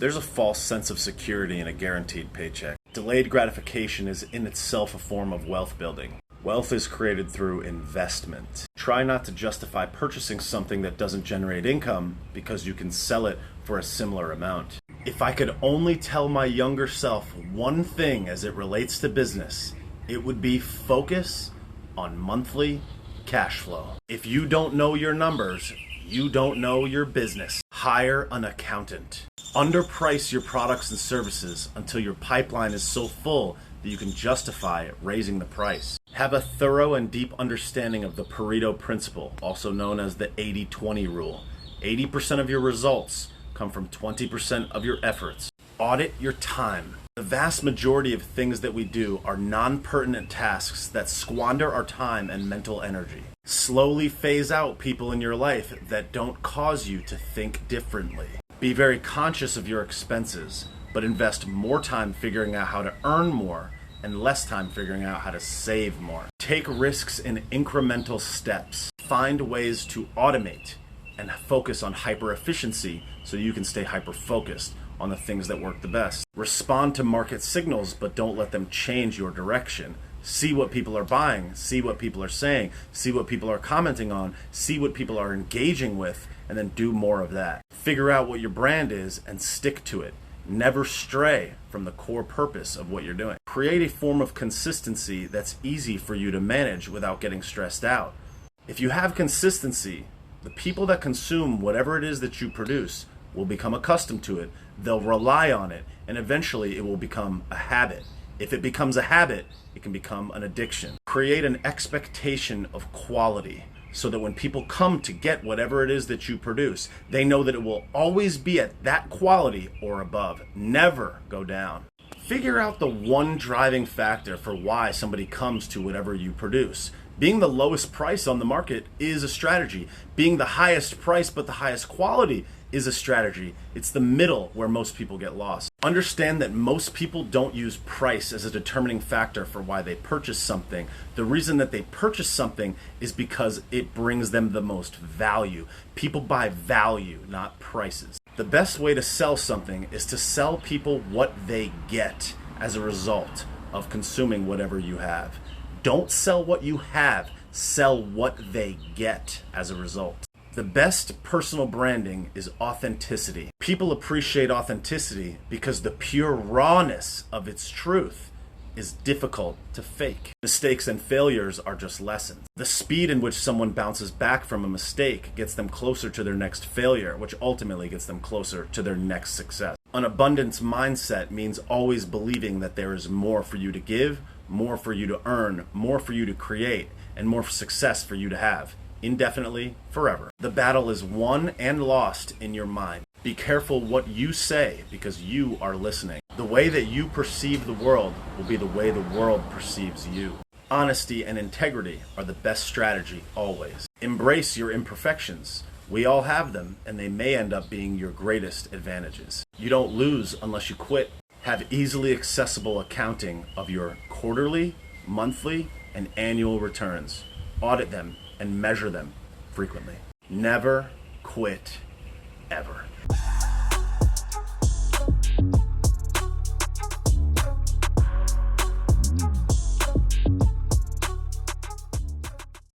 There's a false sense of security in a guaranteed paycheck. Delayed gratification is in itself a form of wealth building. Wealth is created through investment. Try not to justify purchasing something that doesn't generate income because you can sell it for a similar amount. If I could only tell my younger self one thing as it relates to business, it would be focus on monthly cash flow. If you don't know your numbers, you don't know your business. Hire an accountant. Underprice your products and services until your pipeline is so full that you can justify raising the price. Have a thorough and deep understanding of the Pareto principle, also known as the 80-20 rule. 80% of your results come from 20% of your efforts. Audit your time. The vast majority of things that we do are non-pertinent tasks that squander our time and mental energy. Slowly phase out people in your life that don't cause you to think differently. Be very conscious of your expenses, but invest more time figuring out how to earn more and less time figuring out how to save more. Take risks in incremental steps. Find ways to automate and focus on hyper efficiency so you can stay hyper focused on the things that work the best. Respond to market signals, but don't let them change your direction. See what people are buying, see what people are saying, see what people are commenting on, see what people are engaging with, and then do more of that. Figure out what your brand is and stick to it. Never stray from the core purpose of what you're doing. Create a form of consistency that's easy for you to manage without getting stressed out. If you have consistency, the people that consume whatever it is that you produce will become accustomed to it, they'll rely on it, and eventually it will become a habit. If it becomes a habit, it can become an addiction. Create an expectation of quality so that when people come to get whatever it is that you produce, they know that it will always be at that quality or above. Never go down. Figure out the one driving factor for why somebody comes to whatever you produce. Being the lowest price on the market is a strategy. Being the highest price but the highest quality is a strategy. It's the middle where most people get lost. Understand that most people don't use price as a determining factor for why they purchase something. The reason that they purchase something is because it brings them the most value. People buy value, not prices. The best way to sell something is to sell people what they get as a result of consuming whatever you have. Don't sell what you have, sell what they get as a result. The best personal branding is authenticity. People appreciate authenticity because the pure rawness of its truth is difficult to fake. Mistakes and failures are just lessons. The speed in which someone bounces back from a mistake gets them closer to their next failure, which ultimately gets them closer to their next success. An abundance mindset means always believing that there is more for you to give, more for you to earn, more for you to create, and more success for you to have. Indefinitely, forever. The battle is won and lost in your mind. Be careful what you say because you are listening. The way that you perceive the world will be the way the world perceives you. Honesty and integrity are the best strategy always. Embrace your imperfections. We all have them, and they may end up being your greatest advantages. You don't lose unless you quit. Have easily accessible accounting of your quarterly, monthly, and annual returns. Audit them and measure them frequently. Never quit, ever.